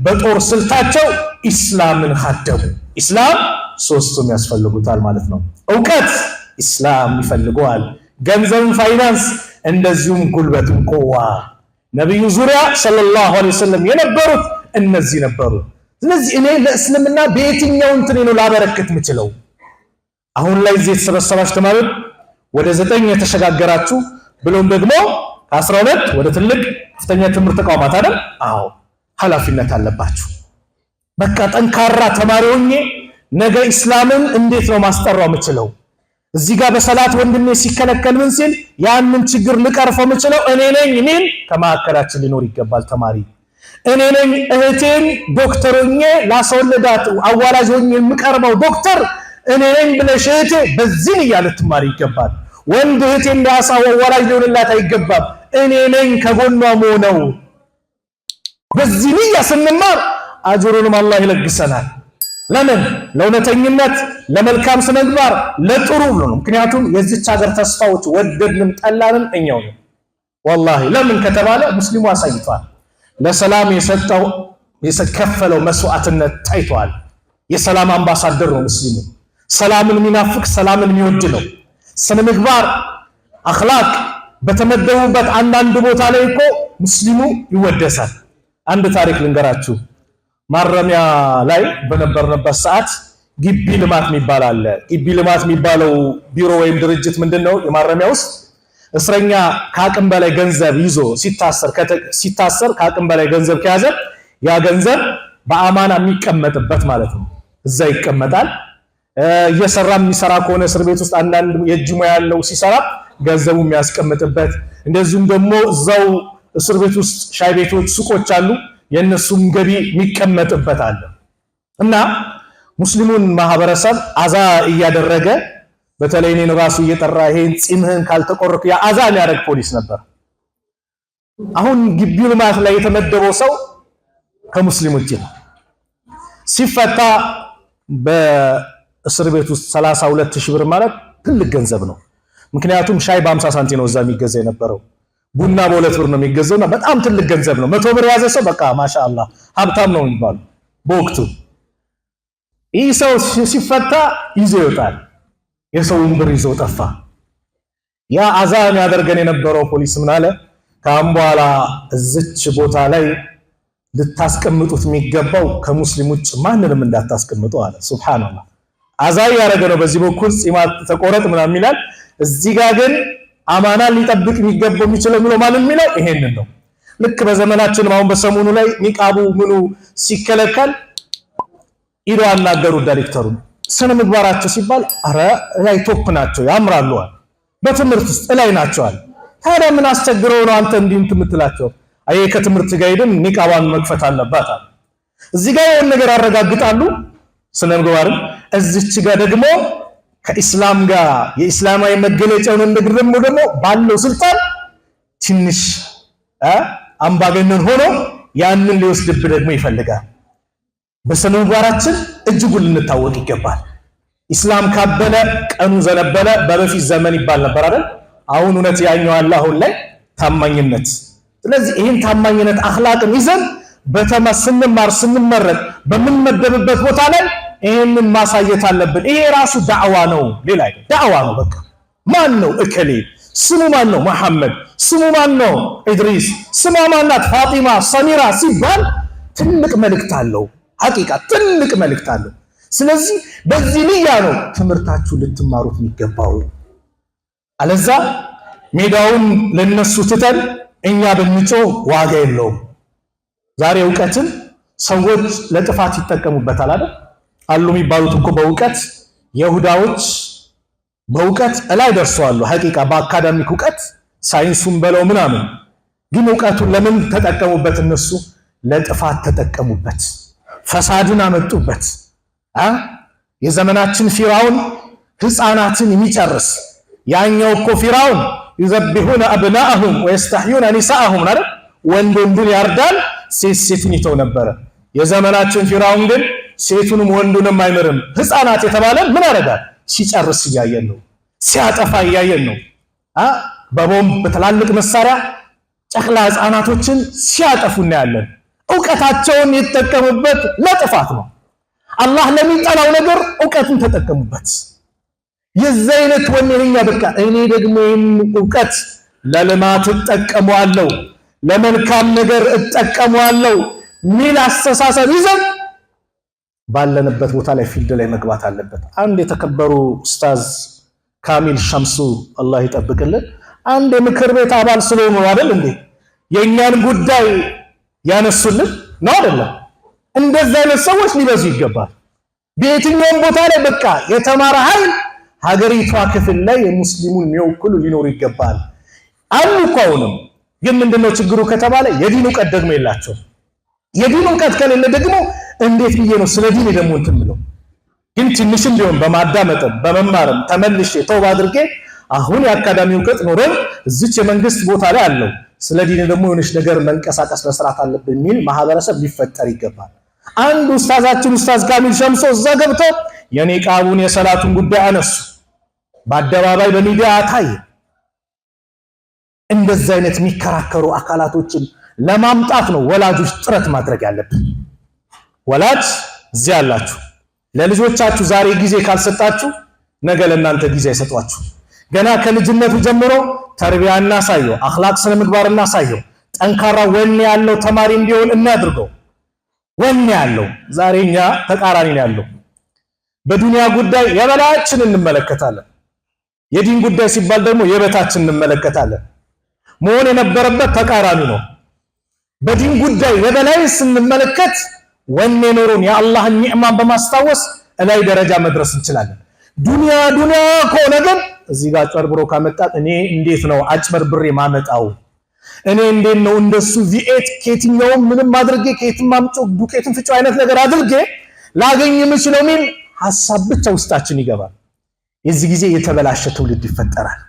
በጦር ስልታቸው ኢስላምን ሀደሙ። ኢስላም ሶስቱም ያስፈልጉታል ማለት ነው። ዕውቀት ኢስላም ይፈልገዋል፣ ገንዘብን ፋይናንስ፣ እንደዚሁም ጉልበትን ቁዋ። ነብዩ ዙሪያ ሰለላሁ ዐለይሂ ወሰለም የነበሩት እነዚህ ነበሩ። ስለዚህ እኔ ለእስልምና በየትኛው እንትን ነው ላበረከት የምችለው? አሁን ላይ እዚህ የተሰበሰባችሁ ተማሪዎች ወደ 9 የተሸጋገራችሁ ብሎም ደግሞ ከ12 ወደ ትልቅ ከፍተኛ ትምህርት ተቋማት አይደል? አዎ ኃላፊነት አለባችሁ። በቃ ጠንካራ ተማሪ ሆኜ ነገ ኢስላምን እንዴት ነው ማስጠራው የምችለው? እዚህ ጋር በሰላት ወንድሜ ሲከለከል ምን ሲል ያንን ችግር ልቀርፈው የምችለው እኔ ነኝ የሚል ከማዕከላችን ሊኖር ይገባል። ተማሪ እኔ ነኝ እህቴን ዶክተር ሆኜ ላስወልዳት አዋላጅ ሆኜ የምቀርበው ዶክተር እኔ ነኝ ብለሽ እህቴ በዚህ እያለ ትማሪ ይገባል። ወንድ እህቴን ላሳው አዋላጅ ሊሆንላት አይገባም። እኔ ነኝ ከጎኗ ነው። በዚህ ንያ ስንማር አጅሩንም አላህ ይለግሰናል። ለምን? ለእውነተኝነት፣ ለመልካም ስነግባር፣ ለጥሩ ነው። ምክንያቱም የዚች ሀገር ተስፋዎች ወደድንም ጠላንም እኛው ነው። ወላሂ ለምን ከተባለ ሙስሊሙ አሳይቷል። ለሰላም የሰጠው የከፈለው መስዋዕትነት ታይቷል። የሰላም አምባሳደር ነው ሙስሊሙ። ሰላምን የሚናፍቅ ሰላምን የሚወድ ነው። ስነ ምግባር አኽላቅ በተመደቡበት አንዳንድ ቦታ ላይ እኮ ሙስሊሙ ይወደሳል። አንድ ታሪክ ልንገራችሁ። ማረሚያ ላይ በነበርንበት ሰዓት ግቢ ልማት የሚባል አለ። ግቢ ልማት የሚባለው ቢሮ ወይም ድርጅት ምንድነው? የማረሚያ ውስጥ እስረኛ ከአቅም በላይ ገንዘብ ይዞ ሲታሰር ከአቅም በላይ ገንዘብ ከያዘ ያ ገንዘብ በአማና የሚቀመጥበት ማለት ነው። እዛ ይቀመጣል። እየሰራ የሚሰራ ከሆነ እስር ቤት ውስጥ አንዳንድ የእጅ ሙያ ያለው ሲሰራ ገንዘቡ የሚያስቀምጥበት፣ እንደዚሁም ደግሞ እዛው እስር ቤት ውስጥ ሻይ ቤቶች፣ ሱቆች አሉ። የነሱም ገቢ የሚቀመጥበት አለ እና ሙስሊሙን ማህበረሰብ አዛ እያደረገ በተለይ እኔን ራሱ እየጠራ ይሄን ጺምህን ካልተቆረክ ያ አዛ የሚያደርግ ፖሊስ ነበር። አሁን ግቢው ልማት ላይ የተመደበው ሰው ከሙስሊም ውጪ ነው። ሲፈታ በእስር ቤት ውስጥ 32000 ብር ማለት ትልቅ ገንዘብ ነው። ምክንያቱም ሻይ በ50 ሳንቲም ነው እዛ የሚገዛ የነበረው። ቡና በ2 ብር ነው የሚገዛውና በጣም ትልቅ ገንዘብ ነው። 100 ብር ያዘ ሰው በቃ ማሻአላህ ሀብታም ነው የሚባለው በወቅቱ። ይህ ሰው ሲፈታ ይዞ ይወጣል። የሰውን ብር ይዞ ጠፋ። ያ አዛን ያደርገን የነበረው ፖሊስ ምን አለ? ካም በኋላ እዚች ቦታ ላይ ልታስቀምጡት የሚገባው ከሙስሊም ውጭ ማንንም እንዳታስቀምጡ አለ። ሱብሃንአላህ አዛይ ያደረገ ነው። በዚህ በኩል ጺማት ተቆረጥ ምናምን ይላል። እዚህ ጋር ግን አማና ሊጠብቅ የሚገባው የሚችለው ምሎ ማለት የሚለው ይሄንን ነው። ልክ በዘመናችን አሁን በሰሞኑ ላይ ኒቃቡ ምኑ ሲከለከል ኢዶ አናገሩ ዳይሬክተሩ ስነ ምግባራቸው ሲባል አረ ላይ ቶፕ ናቸው ያምራሉ፣ በትምህርት ውስጥ ላይ ናቸዋል። ታዲያ ምን አስቸግረው ነው አንተ እንዲህ የምትላቸው? አይ ከትምህርት ጋር ሄደን ኒቃባን መክፈት አለባት። እዚህ ጋር የሆነ ነገር ያረጋግጣሉ ስነ ምግባርን፣ እዚች ጋር ደግሞ ከኢስላም ጋር የኢስላማዊ መገለጫውን እንደግረም ደግሞ ባለው ስልጣን ትንሽ አምባገነን ሆኖ ያንን ሊወስድብ ደግሞ ይፈልጋል። በስነ ምግባራችን እጅጉን ልንታወቅ ይገባል። ኢስላም ካበለ ቀኑ ዘነበለ በበፊት ዘመን ይባል ነበር አይደል? አሁን እውነት ያኛው አለ አሁን ላይ ታማኝነት። ስለዚህ ይህን ታማኝነት አኽላቅን ይዘን ስንማር ስንመረቅ በምንመደብበት ቦታ ላይ ይሄንን ማሳየት አለብን። ይሄ ራሱ ዳዕዋ ነው፣ ሌላ አይደል? ዳዕዋ ነው። በቃ ማን ነው እከሌ? ስሙ ማን ነው? መሐመድ። ስሙ ማን ነው? ኢድሪስ። ስሟ ማናት? ፋጢማ፣ ሰሚራ ሲባል ትልቅ መልእክት አለው። ሐቂቃ ትልቅ መልእክት አለው። ስለዚህ በዚህ ንያ ነው ትምህርታችሁ ልትማሩት የሚገባው። አለዛ ሜዳውን ለነሱ ትተን እኛ ብንጮህ ዋጋ የለውም። ዛሬ ዕውቀትን ሰዎች ለጥፋት ይጠቀሙበታል አይደል? አሉ የሚባሉት እኮ በእውቀት ይሁዳዎች በእውቀት ላይ ደርሰዋል። ሐቂቃ በአካዳሚክ ዕውቀት ሳይንሱን በለው ምናምን፣ ግን ዕውቀቱን ለምን ተጠቀሙበት? እነሱ ለጥፋት ተጠቀሙበት፣ ፈሳድን አመጡበት። የዘመናችን ፊራውን ህፃናትን የሚጨርስ ያኛው እኮ ፊራውን ይዘብሁነ አብናአሁም ወይስተህዩነ ኒሳአሁም አይደል? ወንዱን ያርዳል፣ ሴትን ይተው ነበረ። የዘመናችን ፊራውን ግን ሴቱንም ወንዱንም አይምርም። ህፃናት የተባለ ምን ያደርጋል? ሲጨርስ እያየን ነው፣ ሲያጠፋ እያየን ነው። በቦምብ በትላልቅ መሳሪያ ጨቅላ ህፃናቶችን ሲያጠፉ እናያለን። እውቀታቸውን የተጠቀሙበት ለጥፋት ነው። አላህ ለሚጠላው ነገር እውቀትን ተጠቀሙበት። የዚህ አይነት ወኔኛ በቃ እኔ ደግሞ ይህን እውቀት ለልማት እጠቀመዋለሁ፣ ለመልካም ነገር እጠቀመዋለሁ ሚል አስተሳሰብ ይዘን ባለንበት ቦታ ላይ ፊልድ ላይ መግባት አለበት። አንድ የተከበሩ ኡስታዝ ካሚል ሸምሱ አላህ ይጠብቅልን አንድ የምክር ቤት አባል ስለሆኑ አይደል እንዴ የኛን ጉዳይ ያነሱልን ነው አይደለም? እንደዚህ አይነት ሰዎች ሊበዙ ይገባል። በየትኛውም ቦታ ላይ በቃ የተማረ ኃይል ሀገሪቷ ክፍል ላይ የሙስሊሙን የሚወክሉ ሊኖሩ ይገባል። አሉ እኮ አሁንም ግን ምንድነው ችግሩ ከተባለ የዲን እውቀት ደግሞ የላቸውም። የዲን እውቀት ከሌለ ደግሞ እንዴት ብዬ ነው ስለ ዲን ደግሞ እንትን ብለው ግን ትንሽም ቢሆን በማዳመጥም በመማርም ተመልሼ ተውባ አድርጌ አሁን የአካዳሚ እውቀት ኖረን እዚች የመንግስት ቦታ ላይ አለው ስለ ዲን ደግሞ የሆነች ነገር መንቀሳቀስ መስራት አለብን የሚል ማህበረሰብ ሊፈጠር ይገባል። አንድ ኡስታዛችን ኡስታዝ ካሚል ሸምሶ እዛ ገብተው የኒቃቡን የሰላቱን ጉዳይ አነሱ፣ በአደባባይ በሚዲያ ታየ። እንደዚህ አይነት የሚከራከሩ አካላቶችን ለማምጣት ነው ወላጆች ጥረት ማድረግ ያለብን። ወላጅ እዚህ ያላችሁ ለልጆቻችሁ ዛሬ ጊዜ ካልሰጣችሁ ነገ ለእናንተ ጊዜ አይሰጧችሁ። ገና ከልጅነቱ ጀምሮ ተርቢያ እናሳየው፣ አኽላቅ ስነ ምግባር እናሳየው፣ ጠንካራ ወኔ ያለው ተማሪ እንዲሆን እናድርገው። ወኔ ያለው ዛሬኛ ተቃራኒ ነው ያለው። በዱንያ ጉዳይ የበላያችን እንመለከታለን፣ የዲን ጉዳይ ሲባል ደግሞ የበታችን እንመለከታለን። መሆን የነበረበት ተቃራኒ ነው። በዲን ጉዳይ የበላይ ስንመለከት ወኔ ኖሮን የአላህን ኒዕማን በማስታወስ እላይ ደረጃ መድረስ እንችላለን። ዱንያ ከሆነ ግን እዚህ ጋር አጭበርብሮ ካመጣት እኔ እንዴት ነው አጭበርብሬ ማመጣው? እኔ እንዴት ነው እንደሱ ቪኤት ከየትኛውም ምንም አድርጌ ከየትም አምጪው ዱቄትን ፍጪው አይነት ነገር አድርጌ ላገኝ የምችለው ሚል ሐሳብ ብቻ ውስጣችን ይገባል። የዚህ ጊዜ የተበላሸ ትውልድ ይፈጠራል።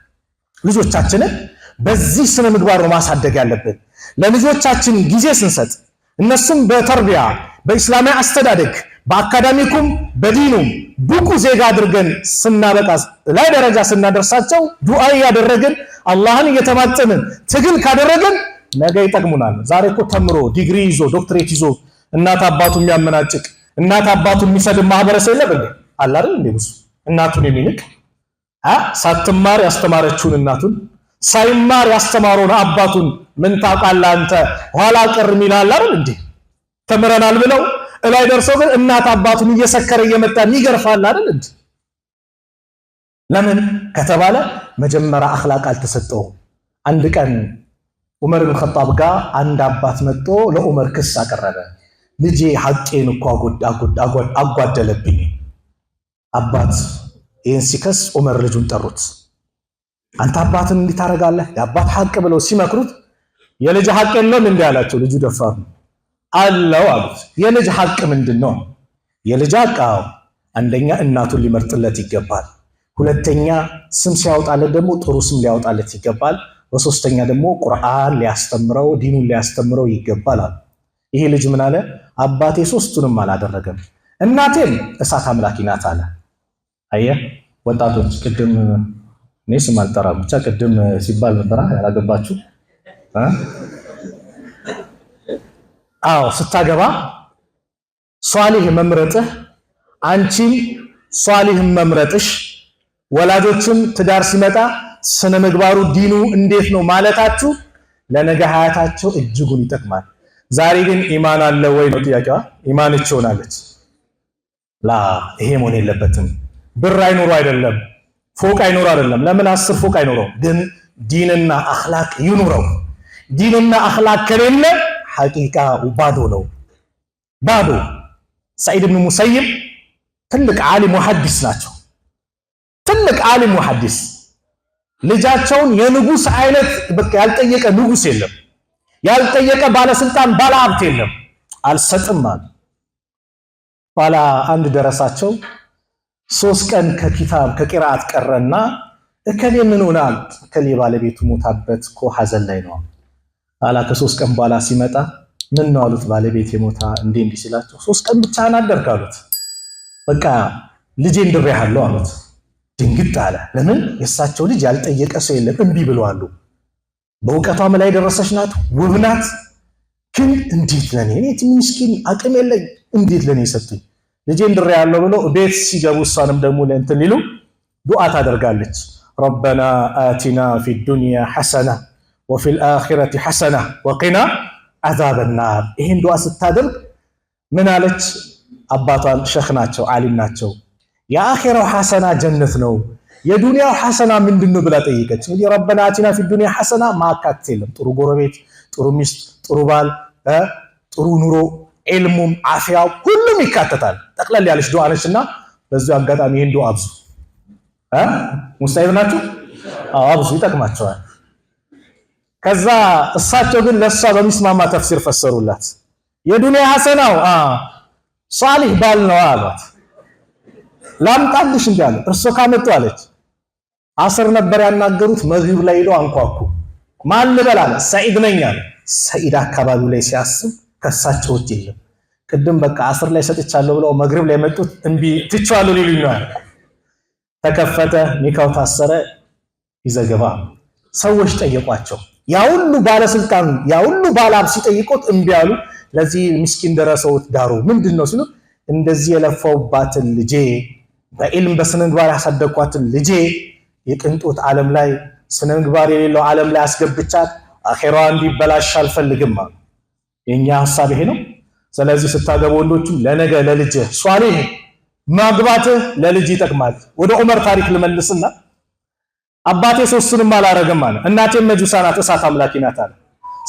ልጆቻችንን በዚህ ስነ ምግባር ነው ማሳደግ ያለብን። ለልጆቻችን ጊዜ ስንሰጥ እነሱም በተርቢያ በእስላማዊ አስተዳደግ በአካዳሚኩም በዲኑም ብቁ ዜጋ አድርገን ስናበቃ ላይ ደረጃ ስናደርሳቸው ዱዓ ያደረግን አላህን እየተማጸንን ትግል ካደረግን ነገ ይጠቅሙናል። ዛሬ እኮ ተምሮ ዲግሪ ይዞ ዶክትሬት ይዞ እናት አባቱ የሚያመናጭቅ እናት አባቱ የሚሰድብ ማህበረሰብ የለም እንዴ? አለ አይደል እንዴ? ብዙ እናቱን የሚንቅ ሳትማር ያስተማረችውን እናቱን ሳይማር ያስተማረውን አባቱን ምን ታውቃለህ አንተ ኋላ ቀር ሚላል አይደል እንዴ? ተምረናል ብለው እላይ ደርሶ ግን እናት አባቱን እየሰከረ እየመጣ ይገርፋል አይደል እንዴ? ለምን ከተባለ መጀመሪያ አኽላቅ አልተሰጠውም። አንድ ቀን ዑመር ኢብኑ ኸጣብ ጋር አንድ አባት መጥቶ ለዑመር ክስ አቀረበ። ልጄ ሐቄን እኮ አጓደለብኝ። አባት ይህን ሲከስ ዑመር ልጁን ጠሩት። አንተ አባትን እንዲህ ታደርጋለህ? የአባት ሐቅ ብለው ሲመክሩት የልጅ ሐቅ የለም እንዲህ አላቸው። ልጁ ደፋር ነው አለው አሉት። የልጅ ሐቅ ምንድን ነው? የልጅ ሐቅ አንደኛ እናቱን ሊመርጥለት ይገባል። ሁለተኛ ስም ሲያወጣለት ደግሞ ጥሩ ስም ሊያወጣለት ይገባል። በሶስተኛ ደግሞ ቁርአን ሊያስተምረው ዲኑን ሊያስተምረው ይገባል አሉ። ይሄ ልጅ ምን አለ? አባቴ ሶስቱንም አላደረገም፣ እናቴም እሳት አምላኪ ናት አለ። አየህ ወጣቶች፣ ቅድም እኔ ስም አልጠራም ብቻ ቅድም ሲባል ነበር ያላገባችሁ ስታገባ ሷሊህ መምረጥህ አንቺም ሷሊህ መምረጥሽ ወላጆችም ትዳር ሲመጣ ስነ ምግባሩ ዲኑ እንዴት ነው ማለታችሁ ለነገ ሀያታቸው እጅጉን ይጠቅማል። ዛሬ ግን ኢማን አለ ወይ ነው ጥያቄዋ። ኢማን ሆናለች ላ ይሄ መሆን የለበትም። ብር አይኖሩ አይደለም፣ ፎቅ አይኖሩ አይደለም። ለምን 10 ፎቅ አይኖረው? ግን ዲንና አኽላቅ ይኑረው። ዲንና አኽላቅ ከሌለ ሐቂቃ ባዶ ነው፣ ባዶ። ሰዒድ ኢብኑ ሙሰይብ ትልቅ ዓሊም ወሐዲስ ናቸው። ትልቅ ዓሊም ወሐዲስ ልጃቸውን የንጉስ አይነት በቃ ያልጠየቀ ንጉስ የለም፣ ያልጠየቀ ባለስልጣን ባለሀብት የለም። አልሰጥም አሉ። ባላ አንድ ደረሳቸው 3 ቀን ከኪታብ ከቂራአት ቀረና እከሌ ምን ሆናል? እከሌ ባለቤቱ ሞታበት እኮ ሐዘን ላይ ነው አላ። ከ3 ቀን በኋላ ሲመጣ ምን ነው አሉት። ባለቤት የሞታ እንዲህ ሲላቸው 3 ቀን ብቻ አናደርክ አሉት። በቃ ልጄ እንድሬሃለሁ አሉት። ድንግጥ አለ። ለምን? የእሳቸው ልጅ ያልጠየቀ ሰው የለም፣ እምቢ ብለዋል። በእውቀቷም ላይ ደረሰች ናት፣ ውብ ናት። ግን እንዴት ለኔ ምስኪን አቅም የለኝ እንዴት ለኔ ሰጡኝ ልጄን ድሬ ያለው ብሎ ቤት ሲገቡ እሷንም ደግሞ ለእንትን ሊሉ ዱዓ ታደርጋለች። ረበና አቲና ፊ ዱንያ ሐሰና ወፊል አኺረቲ ሐሰና ወቂና አዛበ ናር። ይህን ዱዓ ስታደርግ ምን አለች? አባቷን ሸኽ ናቸው ዓሊም ናቸው። የአኺራው ሐሰና ጀነት ነው፣ የዱንያው ሐሰና ምንድነው ብላ ጠይቀች። እንግዲህ ረበና አቲና ፊ ዱንያ ሐሰና ማካተት የለም። ጥሩ ጎረቤት፣ ጥሩ ሚስት፣ ጥሩ ባል፣ ጥሩ ኑሮ፣ ዒልሙም ዓፊያው ሁሉም ይካተታል። ጠቅለል ያለች ዱዓ ነችና በዚሁ አጋጣሚ ይህን ዱዓ አብዙ። ሙስታሂብ ናችሁ? አብዙ፣ ይጠቅማቸዋል። ከዛ እሳቸው ግን ለሷ በሚስማማ ተፍሲር ፈሰሩላት። የዱንያ ሐሰናው ሷሊህ ባል ነው አሏት። ላምጣልሽ እንዴ አለ። እርሶ ካመጡ አለች። አስር ነበር ያናገሩት፣ መግሪብ ላይ ሄደው አንኳኩ። ማን ልበል አለ። ሰዒድ ነኝ አለ። ሰዒድ አካባቢው ላይ ሲያስብ ከሳቸው ውጭ የለም። ቅድም በቃ አስር ላይ ሰጥቻለሁ ብለው መግሪብ ላይ መጡት። እምቢ ትቼዋለሁ ሊሉኝ ነው አለ። ተከፈተ፣ ኒካው ታሰረ፣ ይዘገባ። ሰዎች ጠየቋቸው። ያ ሁሉ ባለስልጣን ያ ሁሉ ባለሀብት ሲጠይቁት እምቢ አሉ። ለዚህ ምስኪን ደረሰውት ዳሩ ምንድነው ሲሉ እንደዚህ የለፋውባትን ልጄ በኢልም በስነ ምግባር ያሳደግኳትን ልጄ የቅንጦት ዓለም ላይ ስነ ምግባር የሌለው ዓለም ላይ አስገብቻት አኺራዋ እንዲበላሽ አልፈልግም አሉ። የኛ ሐሳብ ይሄ ነው። ስለዚህ ስታገቡ ወንዶቹ ለነገ ለልጅ ሷሊህ ማግባት ለልጅ ይጠቅማል። ወደ ዑመር ታሪክ ልመልስና አባቴ ሶስቱንም አላረገም አለ። እናቴም መጁሳ ናት፣ እሳት አምላኪ ናት አለ።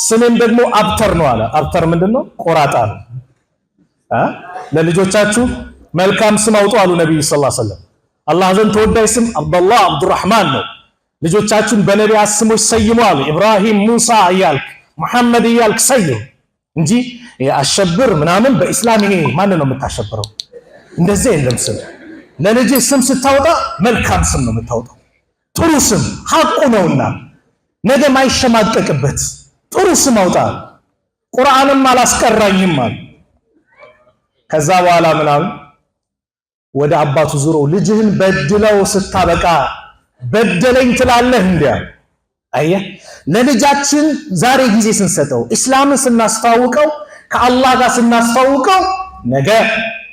ስሜም ደግሞ አብተር ነው አለ። አብተር ምንድነው? ቆራጣ ነው። ለልጆቻችሁ መልካም ስም አውጡ አሉ ነብዩ ሰለላሁ ዐለይሂ ወሰለም። አላህ ዘንድ ተወዳጅ ስም አብዱላህ አብዱራህማን ነው። ልጆቻችሁን በነቢያት ስሞች ሰይሙ አሉ። ኢብራሂም፣ ሙሳ እያልክ መሐመድ እያልክ ሰይም እንጂ አሸብር ምናምን በኢስላም ይሄ ማን ነው የምታሸብረው? እንደዚህ የለም። ስም ለልጅ ስም ስታወጣ መልካም ስም ነው የምታወጣው። ጥሩ ስም ሐቁ ነውና ነገ ማይሸማቀቅበት ጥሩ ስም አውጣ። ቁርአንም አላስቀራኝም አለ። ከዛ በኋላ ምናምን ወደ አባቱ ዙሮ ልጅህን በድለው ስታበቃ በደለኝ ትላለህ እንዴ? አየህ፣ ለልጃችን ዛሬ ጊዜ ስንሰጠው እስላምን ስናስተዋውቀው ከአላህ ጋር ስናስተዋውቀው ነገ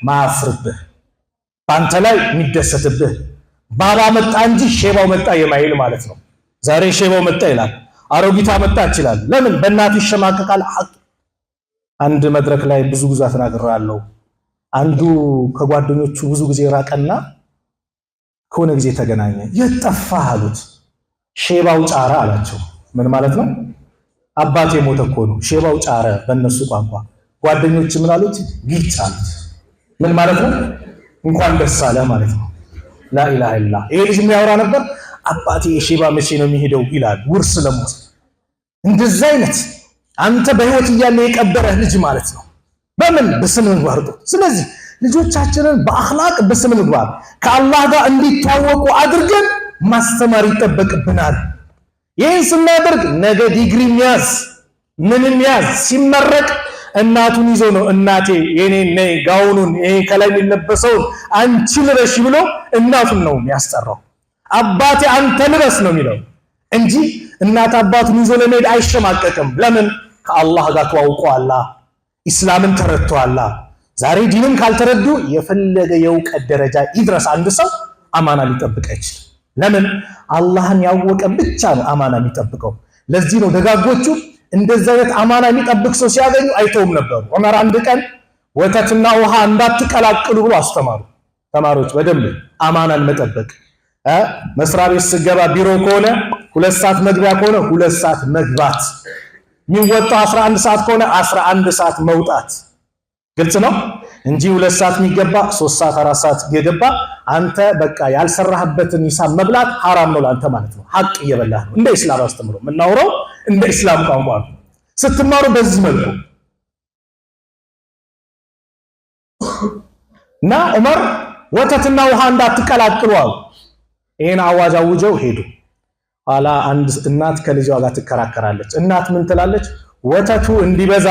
ማያፍርብህ ባንተ ላይ የሚደሰትብህ ባባ መጣ እንጂ ሼባው መጣ የማይል ማለት ነው። ዛሬ ሼባው መጣ ይላል፣ አሮጊቷ መጣ ይችላል። ለምን በእናቱ ይሸማቀቃል? ሐቅ አንድ መድረክ ላይ ብዙ ጊዜ ተናግሬያለሁ። አንዱ ከጓደኞቹ ብዙ ጊዜ ራቀና ከሆነ ጊዜ ተገናኘ። የጠፋህ አሉት። ሼባው ጫረ አላቸው። ምን ማለት ነው? አባቴ ሞተ እኮ ነው። ሼባው ጫረ በእነሱ ቋንቋ። ጓደኞች ምን አሉት? ጊጭ አሉት። ምን ማለት ነው? እንኳን ደስ አለ ማለት ነው። ላኢላሃ ኢላላህ። ይሄ ልጅ የሚያወራ ነበር። አባቴ ሼባ መቼ ነው የሚሄደው ይላል፣ ውርስ ለመውሰድ። እንደዛ አይነት አንተ በህይወት እያለ የቀበረህ ልጅ ማለት ነው። በምን በስነ ምግባር። ስለዚህ ልጆቻችንን በአኽላቅ በስነ ምግባር ከአላህ ጋር እንዲታወቁ አድርገን ማስተማር ይጠበቅብናል። ይህን ስናደርግ ነገ ዲግሪ ያዝ ምንም ያዝ ሲመረቅ እናቱን ይዞ ነው እናቴ የኔ ነይ ጋውኑን ይሄ ከላይ የሚለበሰውን አንቺ ልበሽ ብሎ እናቱን ነው የሚያስጠራው። አባቴ አንተ ልበስ ነው የሚለው እንጂ እናት አባቱን ይዞ ለመሄድ አይሸማቀቅም። ለምን? ከአላህ ጋር ተዋውቀዋል፣ ኢስላምን ተረድተዋል። ዛሬ ዲንን ካልተረዱ የፈለገ የእውቀት ደረጃ ይድረስ አንድ ሰው አማና ሊጠብቅ አይችልም። ለምን? አላህን ያወቀ ብቻ ነው አማና የሚጠብቀው። ለዚህ ነው ደጋጎቹ እንደዚህ አይነት አማና የሚጠብቅ ሰው ሲያገኙ አይተውም ነበሩ። ዑመር አንድ ቀን ወተትና ውሃ እንዳትቀላቅሉ ብሎ አስተማሩ። ተማሪዎች በደንብ አማናን መጠበቅ። መስሪያ ቤት ስገባ ቢሮ ከሆነ 2 ሰዓት መግቢያ ከሆነ 2 ሰዓት መግባት፣ የሚወጣው 11 ሰዓት ከሆነ 11 ሰዓት መውጣት። ግልጽ ነው እንጂ 2 ሰዓት የሚገባ 3 ሰዓት 4 ሰዓት የገባ አንተ በቃ ያልሰራህበትን ሂሳብ መብላት ሐራም ነው ለአንተ ማለት ነው። ሐቅ እየበላህ ነው። እንደ ኢስላም አስተምሮ የምናወራው እንደ ኢስላም ቋንቋ ነው። ስትማሩ በዚህ መልኩ እና ዑመር ወተትና ውሃ እንዳትቀላቅሉ አሉ። ይሄን አዋጅ አውጀው ሄዱ። ኋላ አንድ እናት ከልጇ ጋር ትከራከራለች። እናት ምን ትላለች? ወተቱ እንዲበዛ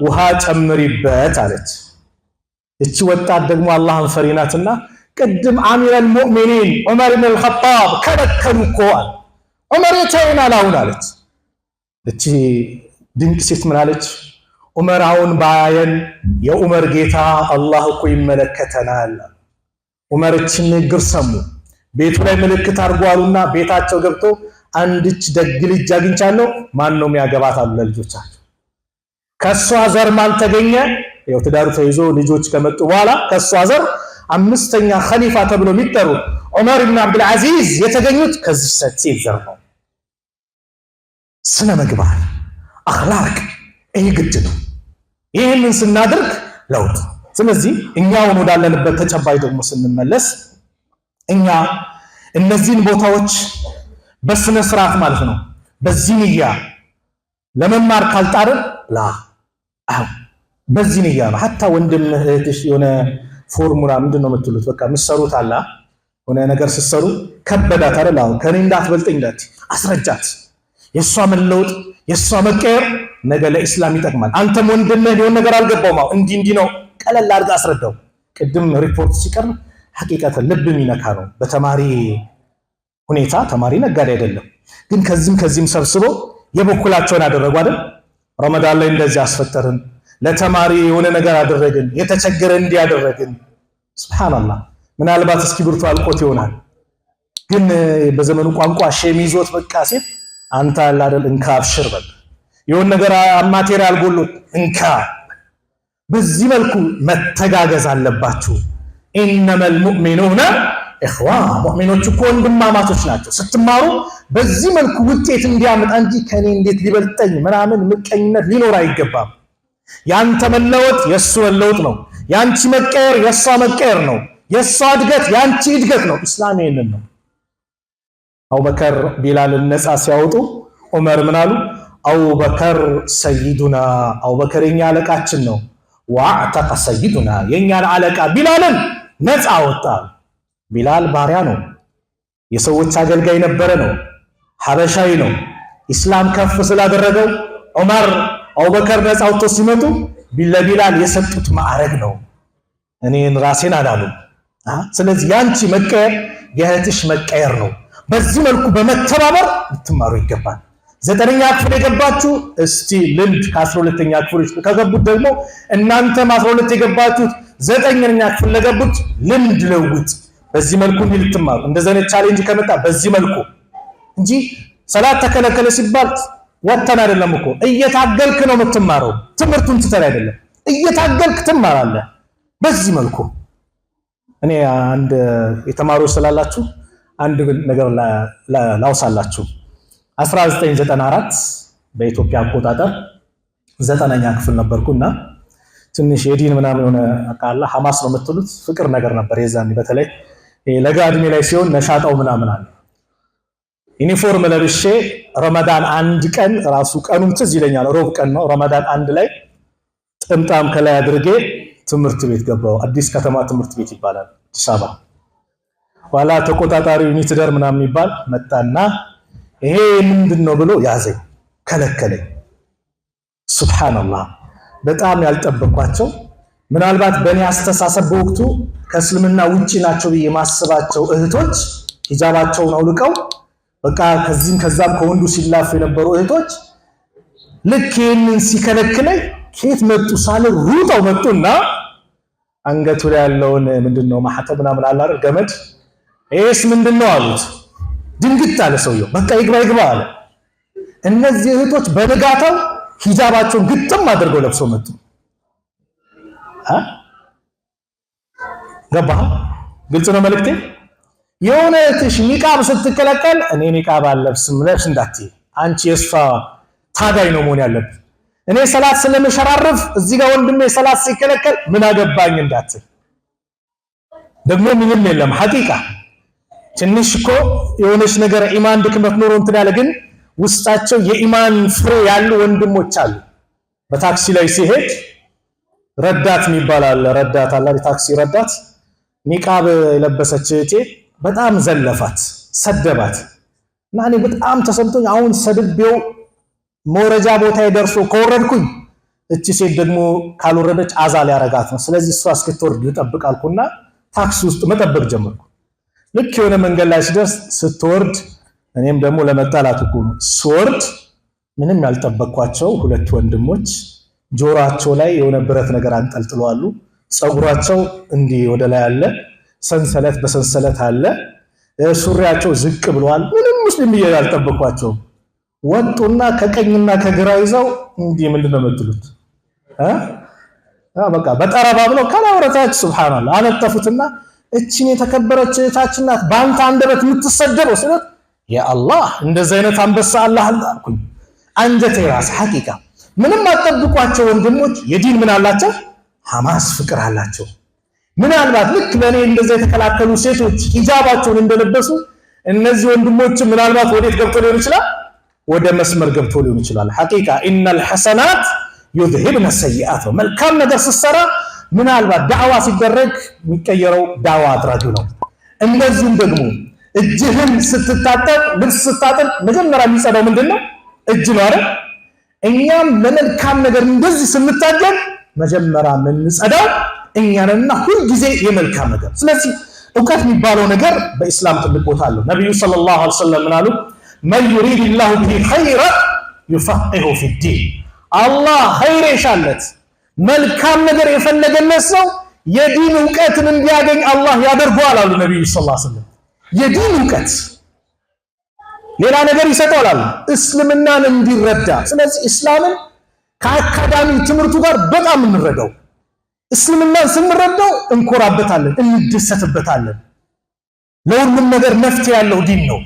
ውሃ ጨምሪበት አለች። እቺ ወጣት ደግሞ አላህን ፈሪናትና ቅድም አሚረል ሙእሚኒን ዑመር ኢብኑ አልኸጣብ ከለከሉ እኮ አለ። ዑመር የተውናል አሁን አለች። እቺ ድንቅ ሴት ምን አለች? ዑመራውን ባየን የዑመር ጌታ አላህ እኮ ይመለከተናል። ዑመርችን ንግግር ሰሙ። ቤቱ ላይ ምልክት አድርጓሉና ቤታቸው ገብቶ አንድች ደግ ልጅ አግኝቻለሁ ማን ነው የሚያገባት አሉ ለልጆቻቸው። ከሷ ዘር ማን ተገኘ? ያው ትዳሩ ተይዞ ልጆች ከመጡ በኋላ ከሷ ዘር አምስተኛ ኸሊፋ ተብሎ የሚጠሩ ዑመር ኢብኑ አብዱል አዚዝ የተገኙት ከዚህ ሴት ዘር ነው። ስነ ምግባር አኽላቅ ይሄ ግድ ነው። ይህንን ስናደርግ ለውጥ። ስለዚህ እኛውን ወዳለንበት ተጨባጭ ደግሞ ስንመለስ እኛ እነዚህን ቦታዎች በስነ ስርዓት ማለት ነው በዚህ ንያ ለመማር ካልጣርን በዚህ ንያ ነው። ሐታ ወንድም እህትሽ የሆነ ፎርሙላ ምንድነው የምትሉት በቃ ምሰሩት አላ ሆነ ነገር ሲሰሩ ከበዳት አይደል? አሁን ከኔ እንዳትበልጥኝ እንዳት አስረጃት። የሷ መለውጥ የሷ መቀየር ነገ ለኢስላም ይጠቅማል። አንተም ወንድምህ የሆነ ነገር አልገባውም አሁን እንዲህ ነው ቀለል አድርጋ አስረዳው። ቅድም ሪፖርት ሲቀርብ ሐቂቀተ ልብ የሚነካ ነው። በተማሪ ሁኔታ ተማሪ ነጋዴ አይደለም፣ ግን ከዚህም ሰብስቦ የበኩላቸውን አደረጉ አይደል? ረመዳን ላይ እንደዚህ አስፈጠርን፣ ለተማሪ የሆነ ነገር አደረግን፣ የተቸገረ እንዲያደረግን። ሱብሃንአላህ ምናልባት እስክሪብቶ አልቆት ይሆናል፣ ግን በዘመኑ ቋንቋ ሼም ይዞት በቃ ሲል አንተ አለ አይደል እንካ አብሽር በል የሆነ ነገር ማቴሪያል ጎሎት እንካ። በዚህ መልኩ መተጋገዝ አለባችሁ። ኢነመል ሙእሚኑና ኢኽዋ ሙእሚኖች እኮ ወንድማማቾች ናቸው። ስትማሩ በዚህ መልኩ ውጤት እንዲያመጣ እንጂ ከኔ እንዴት ሊበልጠኝ ምናምን ምቀኝነት ሊኖር አይገባም። ያንተ መለወጥ የሱ መለወጥ ነው። ያንቺ መቀየር የሷ መቀየር ነው። የሷ እድገት ያንቺ እድገት ነው። ኢስላም ይሄንን ነው። አቡበከር ቢላልን ነፃ ሲያወጡ ዑመር ምን አሉ? አቡበከር ሰይዱና፣ አቡበከር የኛ አለቃችን ነው። ወአዕተቀ ሰይዱና፣ የኛን አለቃ ቢላልን ነፃ አወጣ። ቢላል ባሪያ ነው፣ የሰዎች አገልጋይ ነበረ ነው፣ ሐበሻዊ ነው። ኢስላም ከፍ ስላደረገው ዑመር አቡበከር ነፃ አውጥቶ ሲመጡ ለቢላል የሰጡት ማዕረግ ነው። እኔን ራሴን አላሉም። ስለዚህ ያንቺ መቀየር የእህትሽ መቀየር ነው። በዚህ መልኩ በመተባበር ልትማሩ ይገባል። 9ኛ ክፍል የገባችሁ እስቲ ልምድ ከ12ኛ ክፍል ከገቡት ደግሞ እናንተም 12 የገባችሁት 9ኛ ክፍል ለገቡት ልምድ ለውጥ። በዚህ መልኩ ልትማሩ እንደዚህ አይነት ቻሌንጅ ከመጣ በዚህ መልኩ እንጂ ሰላት ተከለከለ ሲባል ወጥተን አይደለም እኮ እየታገልክ ነው የምትማረው። ትምህርቱን ትተህ አይደለም እየታገልክ ትማራለህ። በዚህ መልኩ እኔ አንድ የተማሩ ስላላችሁ አንድ ነገር ላውሳላችሁ። 1994 በኢትዮጵያ አቆጣጠር 9ኛ ክፍል ነበርኩና ትንሽ የዲን ምናምን የሆነ አቃላ ሐማስ ነው የምትሉት ፍቅር ነገር ነበር የዛኔ። በተለይ ለጋ እድሜ ላይ ሲሆን ነሻጣው ምናምን አለ። ዩኒፎርም ለብሼ ረመዳን አንድ ቀን ራሱ ቀኑም ትዝ ይለኛል፣ ሮብ ቀን ነው ረመዳን አንድ ላይ ጥምጣም ከላይ አድርጌ ትምህርት ቤት ገባው። አዲስ ከተማ ትምህርት ቤት ይባላል አዲስ አበባ። ኋላ ተቆጣጣሪው ዩኒትደር ምናምን ይባል መጣና ይሄ ምንድነው ብሎ ያዘኝ፣ ከለከለኝ። ሱብሃንአላህ በጣም ያልጠበቅኳቸው ምናልባት በእኔ አስተሳሰብ በወቅቱ ከእስልምና ውጪ ናቸው ብዬ ማስባቸው እህቶች ሂጃባቸውን አውልቀው በቃ ከዚህም ከዛም ከወንዱ ሲላፉ የነበሩ እህቶች ልክ ይህንን ሲከለክለኝ ከየት መጡ ሳለ ሩጠው መጡና አንገቱ ላይ ያለውን ምንድነው ማህተብ ምናምን አለ አይደል ገመድ፣ ይሄስ ምንድነው አሉት። ድንግጥ አለ ሰውየው። በቃ ይግባ አለ። እነዚህ እህቶች በንጋታው ሂጃባቸውን ግጥም አድርገው ለብሰው መጡ። ገባ? ግልጽ ነው መልእክቴ። የሆነ እህትሽ ኒቃብ ስትከለከል እኔ ኒቃብ አልለብስም ለብስ እንዳትዪ፣ አንቺ የእሷ ታጋይ ነው መሆን ያለብን። እኔ ሰላት ስለምሸራርፍ እዚህ ጋር ወንድሜ ሰላት ሲከለከል ምን አገባኝ እንዳትል። ደግሞ ምንም የለም ሐቂቃ ትንሽ እኮ የሆነች ነገር ኢማን ድክመት ኖሮ እንትን ያለ ግን ውስጣቸው የኢማን ፍሬ ያሉ ወንድሞች አሉ። በታክሲ ላይ ሲሄድ ረዳት የሚባል አለ፣ ረዳት አለ ታክሲ ረዳት። ኒቃብ የለበሰች እህቴ በጣም ዘለፋት፣ ሰደባት እና እኔ በጣም ተሰምቶኝ አሁን ሰድቤው መውረጃ ቦታ ደርሶ ከወረድኩኝ እቺ ሴት ደግሞ ካልወረደች አዛ ሊያረጋት ነው። ስለዚህ እሷ እስክትወርድ ልጠብቅ አልኩና ታክሲ ውስጥ መጠበቅ ጀመርኩ። ልክ የሆነ መንገድ ላይ ሲደርስ ስትወርድ እኔም ደግሞ ለመጣላት እኮ ስወርድ ምንም ያልጠበቅኳቸው ሁለት ወንድሞች ጆሮአቸው ላይ የሆነ ብረት ነገር አንጠልጥለዋል። ጸጉራቸው እንዲህ ወደ ላይ አለ፣ ሰንሰለት በሰንሰለት አለ። ሱሪያቸው ዝቅ ብለዋል። ምንም ሙስሊም ያልጠበቋቸው ወጡና ከቀኝና ከግራ ይዘው እንዲህ ምንድነው የምትሉት? በቃ በጠረባ ብለው ከላውረታች ሱብሃንአላህ አነጠፉትና እቺን የተከበረች እህታችን ናት በአንተ አንደበት የምትሰደበው ሲሉት ያ አላህ እንደዚህ አይነት አንበሳ አላህ አልኩኝ። አንጀቴ ራስ ሐቂቃ ምንም አጠብቋቸው ወንድሞች የዲን ምን አላቸው? ሐማስ ፍቅር አላቸው። ምናልባት ልክ በእኔ እንደዚህ የተከላከሉ ሴቶች ሂጃባቸውን እንደለበሱ እነዚህ ወንድሞች ምናልባት ወዴት ገብቶ ሊሆን ይችላል? ወደ መስመር ገብቶ ሊሆን ይችላል። ሐቂቃ ኢነል ሐሰናት ዩዝሂብነ ሰይአት ነው። መልካም ነገር ስትሰራ ምናልባት ዳዕዋ ሲደረግ የሚቀየረው ዳዕዋ አድራጊው ነው። እንደዚሁም ደግሞ እጅህን ስትታጠብ ልብስ ስታጠብ መጀመሪያ የሚጸዳው ምንድነው? እጅ ነው አይደል? እኛም ለመልካም ነገር እንደዚህ ስንታገል መጀመሪያ የምንጸዳው እኛንና ሁል ጊዜ የመልካም ነገር። ስለዚህ ዕውቀት የሚባለው ነገር በእስላም ትልቅ ቦታ አለው። ነብዩ ሰለላሁ ዐለይሂ ወሰለም ምን አሉ? መን ዩሪድላሁ ቢሂ ኸይረን ዩፈቂሁ ፊዲን። አላህ ኸይር የሻለት መልካም ነገር የፈለገለት ሰው የዲን ዕውቀትን እንዲያገኝ አላህ ያደርገዋል አሉ ነብዩ ሰለላሁ ዐለይሂ ወሰለም። የዲን ዕውቀት ሌላ ነገር ይሰጠዋል አሉ እስልምናን እንዲረዳ። ስለዚህ እስላምን ከአካዳሚ ትምህርቱ ጋር በጣም እንረዳው። እስልምናን ስንረዳው እንኮራበታለን፣ እንደሰትበታለን። ለሁሉም ነገር መፍትሄ ያለው ዲን ነው።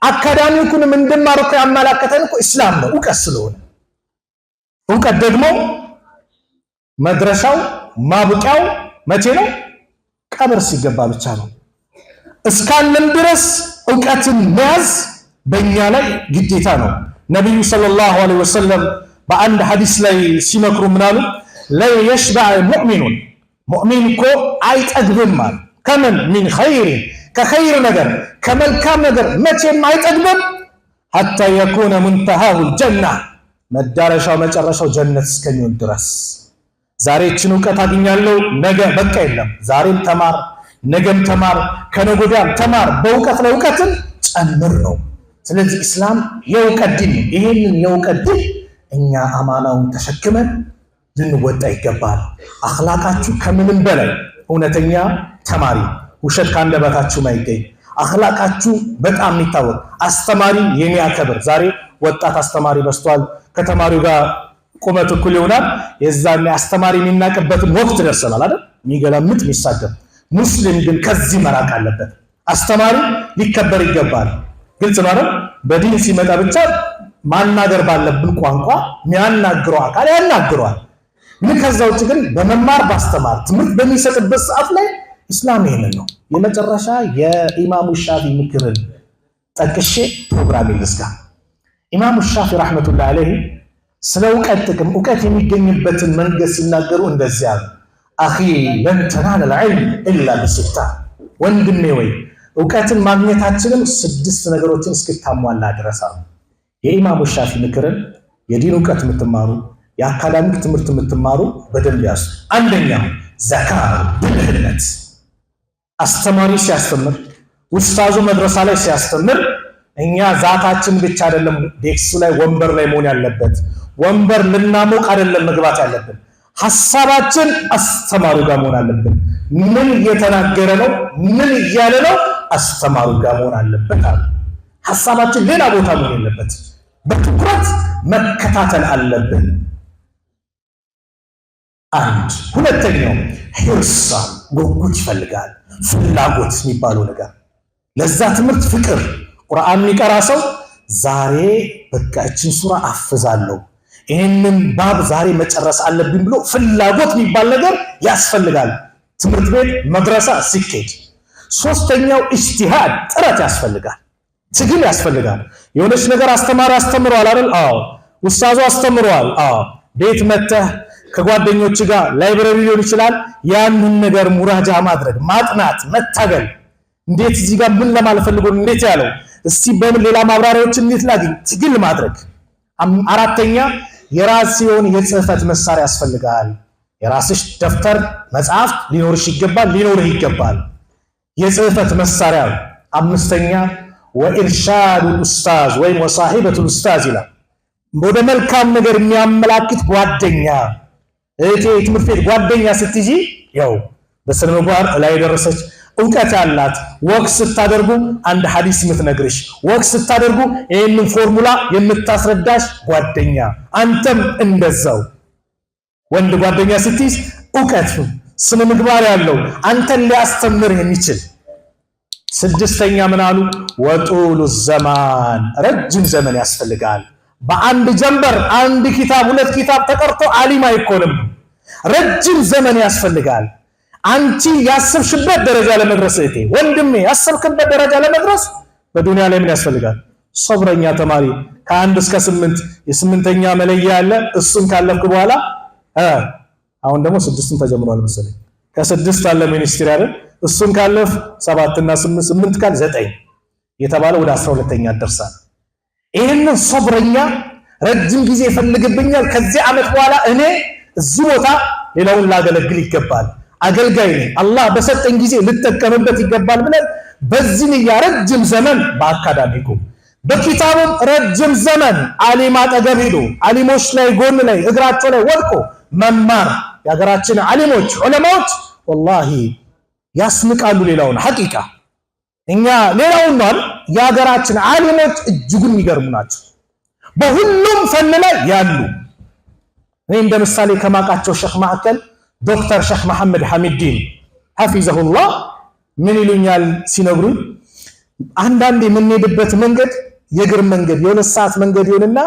አካዳሚኩንም እንደማረከ ያመላከተን እኮ እስላም ነው፣ ዕውቀት ስለሆነ። ዕውቀት ደግሞ መድረሻው ማብቂያው መቼ ነው? ቀብር ሲገባ ብቻ ነው። እስካለን ድረስ ዕውቀትን መያዝ በእኛ ላይ ግዴታ ነው። ነቢዩ ሰለላሁ ዐለይሂ ወሰለም በአንድ ሐዲስ ላይ ሲመክሩ ምናሉ? ለን የሽበዕ ሙእሚኑን ሙእሚን እኮ አይጠግብም አሉ። ከምን ሚን ኸይሪን ከኸይር ነገር ከመልካም ነገር መቼም አይጠግብም። ሐታ የኩነ ሙንተሃሁል ጀና መዳረሻው መጨረሻው ጀነት እስከሚሆን ድረስ። ዛሬ እችን ዕውቀት አግኛለሁ ነገ በቃ የለም። ዛሬም ተማር፣ ነገም ተማር፣ ከነገ ወዲያም ተማር። በዕውቀት ላይ ዕውቀትን ጨምር ነው። ስለዚህ እስላም የዕውቀት ዲን ነው። ይሄንን የዕውቀት ዲን እኛ አማናውን ተሸክመን ልንወጣ ይገባል። አኽላቃችሁ ከምንም በላይ እውነተኛ ተማሪ፣ ውሸት ካንደበታችሁ ማይገኝ አኽላቃችሁ በጣም የሚታወቅ አስተማሪ የሚያከብር። ዛሬ ወጣት አስተማሪ በዝቷል። ከተማሪው ጋር ቁመት እኩል ይሆናል። የዛኔ አስተማሪ የሚናቅበትን ወቅት ደርሰናል አይደል? የሚገላምጥ የሚሳደብ። ሙስሊም ግን ከዚህ መራቅ አለበት። አስተማሪ ሊከበር ይገባል። ግልጽ ነው አይደል? በዲን ሲመጣ ብቻ ማናገር ባለብን ቋንቋ የሚያናግረው አካል ያናግረዋል። ግን ከዛ ውጭ ግን በመማር ባስተማር ትምህርት በሚሰጥበት ሰዓት ላይ ኢስላም ይሄንን ነው። የመጨረሻ የኢማሙ ሻፊ ምክርን ጠቅሼ ፕሮግራም ይልስጋ። ኢማሙ ሻፊ ረሕመቱላሂ ዐለይሂ ስለ ዕውቀት ጥቅም ዕውቀት የሚገኝበትን መንገድ ሲናገሩ እንደዚህ አሉ። አኺ ለን ተናለል ዒልም ኢላ ቢሲታ፣ ወንድሜ ወይ ዕውቀትን ማግኘታችንም 6 ነገሮችን እስክታሟላ ድረስ አሉ። የኢማሙ ሻፊ ምክርን የዲን ዕውቀት የምትማሩ የአካዳሚክ ትምህርት የምትማሩ በደንብ ያዙ። አንደኛው ዘካ ብልህነት። አስተማሪ ሲያስተምር ኡስታዙ መድረሳ ላይ ሲያስተምር እኛ ዛታችን ብቻ አይደለም ዴክሱ ላይ ወንበር ላይ መሆን ያለበት። ወንበር ልናሞቅ አይደለም መግባት ያለብን። ሐሳባችን አስተማሪው ጋር መሆን አለበት። ምን እየተናገረ ነው? ምን እያለ ነው? አስተማሪው ጋር መሆን አለበት አለ። ሐሳባችን ሌላ ቦታ መሆን የለበት። በትኩረት መከታተል አለብን። አንድ። ሁለተኛው ሂርሳ ጉጉት ይፈልጋል። ፍላጎት የሚባለው ነገር ለዛ ትምህርት ፍቅር። ቁርአን የሚቀራ ሰው ዛሬ በቃ እችን ሱራ አፍዛለሁ ይሄንን ባብ ዛሬ መጨረስ አለብኝ ብሎ ፍላጎት የሚባል ነገር ያስፈልጋል። ትምህርት ቤት መድረሳ ሲኬድ። ሶስተኛው ኢጅቲሃድ ጥረት ያስፈልጋል። ትግል ያስፈልጋል። የሆነች ነገር አስተማሪ አስተምሯል አይደል? አዎ። ኡስታዙ አስተምሯል። አዎ። ቤት መተህ ከጓደኞች ጋር ላይብረሪ ሊሆን ይችላል። ያንን ነገር ሙራጃ ማድረግ፣ ማጥናት፣ መታገል። እንዴት እዚህ ጋር ምን ለማለት ፈልጎ እንዴት ያለው እስቲ በምን ሌላ ማብራሪያዎችን እንዴት ላግኝ? ትግል ማድረግ። አራተኛ የራስ ሲሆን የጽህፈት መሳሪያ ያስፈልጋል። የራስሽ ደፍተር መጽሐፍ ሊኖርሽ ይገባል፣ ሊኖርህ ይገባል። የጽህፈት መሳሪያ። አምስተኛ ወኢርሻዱል ኡስታዝ ወይም ወሳሂበቱል ኡስታዝ ይላል። ወደ መልካም ነገር የሚያመላክት ጓደኛ እህቴ ትምህርት ቤት ጓደኛ ስትይጂ ያው በስነ ምግባር ላይ ደረሰች ዕውቀት ያላት ወክ ስታደርጉ አንድ ሐዲስ የምትነግርሽ ወክ ስታደርጉ ይሄንን ፎርሙላ የምታስረዳሽ ጓደኛ አንተም እንደዛው ወንድ ጓደኛ ስትይዝ ዕውቀት ስነ ምግባር ያለው አንተን ሊያስተምር የሚችል ስድስተኛ ምን አሉ ወጡሉ ዘማን ረጅም ዘመን ያስፈልጋል በአንድ ጀንበር አንድ ኪታብ ሁለት ኪታብ ተቀርቶ ዓሊም አይኮንም ረጅም ዘመን ያስፈልጋል አንቺ ያሰብሽበት ደረጃ ለመድረስ እቴ ወንድሜ ያሰብክበት ደረጃ ለመድረስ በዱንያ ላይ ምን ያስፈልጋል ሶብረኛ ተማሪ ከ1 እስከ 8 የስምንተኛ መለያ ያለ እሱን ካለፍክ በኋላ አሁን ደግሞ 6ን ተጀምሯል መሰለኝ ከ6 አለ ሚኒስትሪ አይደል እሱን ካለፍ 7 እና 8 ካል 9 የተባለ ወደ 12ኛ ደርሳል ይሄንን ሶብረኛ ረጅም ጊዜ ይፈልግብኛል ከዚህ ዓመት በኋላ እኔ እዚህ ቦታ ሌላውን ላገለግል ይገባል አገልጋይ ነኝ አላህ በሰጠኝ ጊዜ ልጠቀምበት ይገባል ብለን በዚህ ረጅም ዘመን በአካዳሚኩ በኪታቡም ረጅም ዘመን ዓሊም አጠገብ ሄዶ ዓሊሞች ላይ ጎን ላይ እግራቸው ላይ ወድቆ መማር የሀገራችን ዓሊሞች ዑለማዎች ወላሂ ያስንቃሉ ሌላውን ሐቂቃ እኛ ሌላውን ነው የሀገራችን ዓሊሞች እጅጉን የሚገርሙ ናቸው በሁሉም ፈን ላይ ያሉ እኔ እንደ ምሳሌ ከማቃቸው ሼኽ ማዕከል ዶክተር ሼኽ መሐመድ ሐሚዲን ሐፊዘሁላህ ምን ይሉኛል ሲነግሩኝ አንዳንዴ የምንሄድበት መንገድ የእግር መንገድ የሆነ ሰዓት መንገድ ይሆንና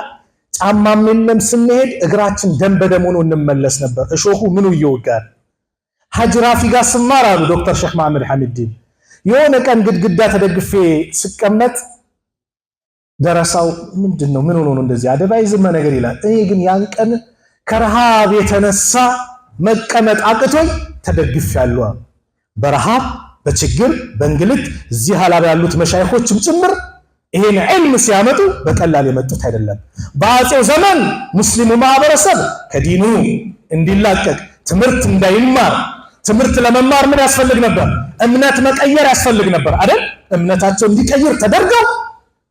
ጫማም የለም ስንሄድ እግራችን ደም በደም ሆኖ እንመለስ ነበር እሾሁ ምኑ ይወጋል ሐጅራፊ ጋር ስማር አሉ ዶክተር ሼኽ መሐመድ ሐሚዲን የሆነ ቀን ግድግዳ ተደግፌ ስቀመጥ ደረሳው ምንድነው ምን ሆኖ ነው እንደዚህ አደባይዝም ነገር ይላል እኔ ግን ያን ቀን ከረሃብ የተነሳ መቀመጥ አቅቶኝ ተደግፌያለሁ በረሃብ በችግር በእንግልት እዚህ ሐላባ ያሉት መሻይኾችም ጭምር ይሄን ዒልም ሲያመጡ በቀላል የመጡት አይደለም በአጼው ዘመን ሙስሊሙ ማህበረሰብ ከዲኑ እንዲላቀቅ ትምህርት እንዳይማር ትምህርት ለመማር ምን ያስፈልግ ነበር እምነት መቀየር ያስፈልግ ነበር አይደል እምነታቸው እንዲቀይር ተደርገው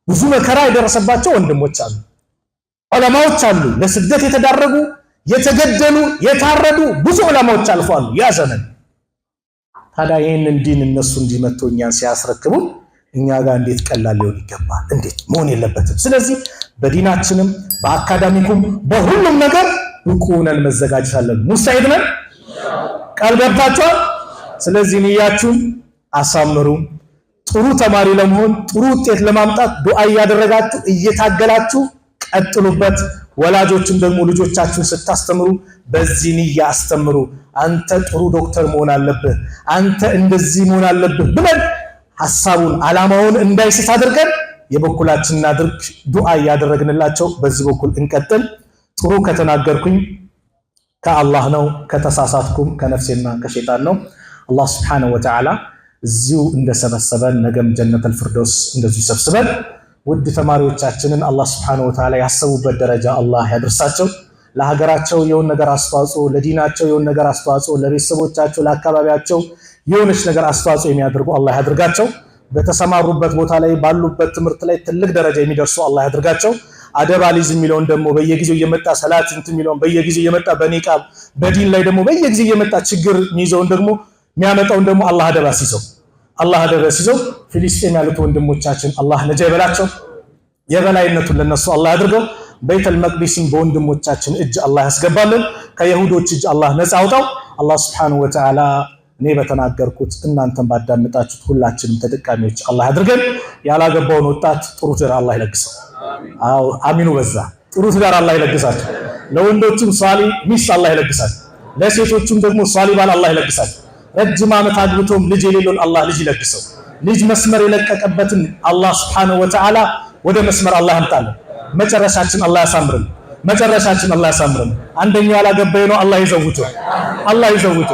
ብዙ መከራ የደረሰባቸው ወንድሞች አሉ ዑለማዎች አሉ ለስደት የተዳረጉ የተገደሉ የታረዱ ብዙ ዑለማዎች አልፈዋል ያ ዘመን ታዲያ ይሄንን ዲን እነሱ እንዲመቶኛን ሲያስረክቡ እኛ ጋር እንዴት ቀላል ሊሆን ይገባል እንዴት መሆን የለበትም ስለዚህ በዲናችንም በአካዳሚኩም በሁሉም ነገር ብቁ ነን መዘጋጀት አለብን ሙስታዒድ ነን ቃል ገብታችኋል ስለዚህ ንያችሁን አሳምሩ ጥሩ ተማሪ ለመሆን ጥሩ ውጤት ለማምጣት ዱዓ እያደረጋችሁ እየታገላችሁ ቀጥሉበት ወላጆችን ደግሞ ልጆቻችሁን ስታስተምሩ በዚህ ንያ አስተምሩ አንተ ጥሩ ዶክተር መሆን አለብህ አንተ እንደዚህ መሆን አለብህ ብለን ሐሳቡን ዓላማውን እንዳይስት አድርገን የበኩላችንን አድርግ ዱዓ ያደረግንላቸው በዚህ በኩል እንቀጥል ጥሩ ከተናገርኩኝ ከአላህ ነው ከተሳሳትኩም ከነፍሴና ከሸይጣን ነው አላህ Subhanahu Wa Ta'ala እዚሁ እንደሰበሰበን ነገም ጀነተል ፊርደውስ እንደዚህ ሰብስበን ውድ ተማሪዎቻችንን አላህ Subhanahu Wa Ta'ala ያሰቡበት ደረጃ አላህ ያድርሳቸው ለሀገራቸው የሆነ ነገር አስተዋጽኦ ለዲናቸው የሆነ ነገር አስተዋጽኦ ለቤተሰቦቻቸው ለአካባቢያቸው የሆነች ነገር አስተዋጽኦ የሚያደርጉ አላህ ያድርጋቸው በተሰማሩበት ቦታ ላይ ባሉበት ትምህርት ላይ ትልቅ ደረጃ የሚደርሱ አላህ ያድርጋቸው አደባሊዝም የሚለውን ደግሞ በየጊዜው እየመጣ ሰላት እንትን የሚለውን በየጊዜው እየመጣ በኒቃብ በዲን ላይ ደግሞ በየጊዜው እየመጣ ችግር የሚይዘውን ደግሞ የሚያመጣውን ደግሞ አላህ አደባሲዘው ፍልስጤም ያሉት ወንድሞቻችን አላህ ነጃ ይበላቸው የበላይነቱን ለነሱ አላህ ያድርገው በይተል መቅዲስን በወንድሞቻችን እጅ አላህ ያስገባልን ከይሁዶች እጅ አላህ ነፃ አውጣው አላህ Subhanahu Wa Ta'ala እኔ በተናገርኩት እናንተም ባዳመጣችሁት ሁላችንም ተጠቃሚዎች አላህ ያድርገን ያላገባውን ወጣት ጥሩ ትዳር አላህ ይለግሰው አው አሚኑ በዛ ጥሩ ትዳር አላህ ይለግሳቸው ለወንዶችም ሷሊ ሚስት አላህ ይለግሳቸው ለሴቶችም ደግሞ ሷሊ ባል አላህ ይለግሳቸው ረጅም ዓመት አግብቶም ልጅ የሌለውን አላህ ልጅ ይለግሰው ልጅ መስመር የለቀቀበትን አላህ Subhanahu Wa Ta'ala ወደ መስመር አላህ ያምጣልን መጨረሻችን አላህ ያሳምረን አንደኛው ያላገባይ ነው አላህ ይዘውቱ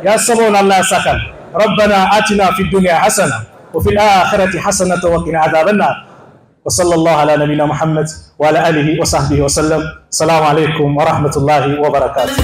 ያሰበውን አላህ ያሳካል ربنا آتنا في الدنيا حسنة وفي الآخرة حسنة وقنا عذاب النار وصلى الله على نبينا محمد وعلى آله وصحبه وسلم السلام عليكم ورحمة الله وبركاته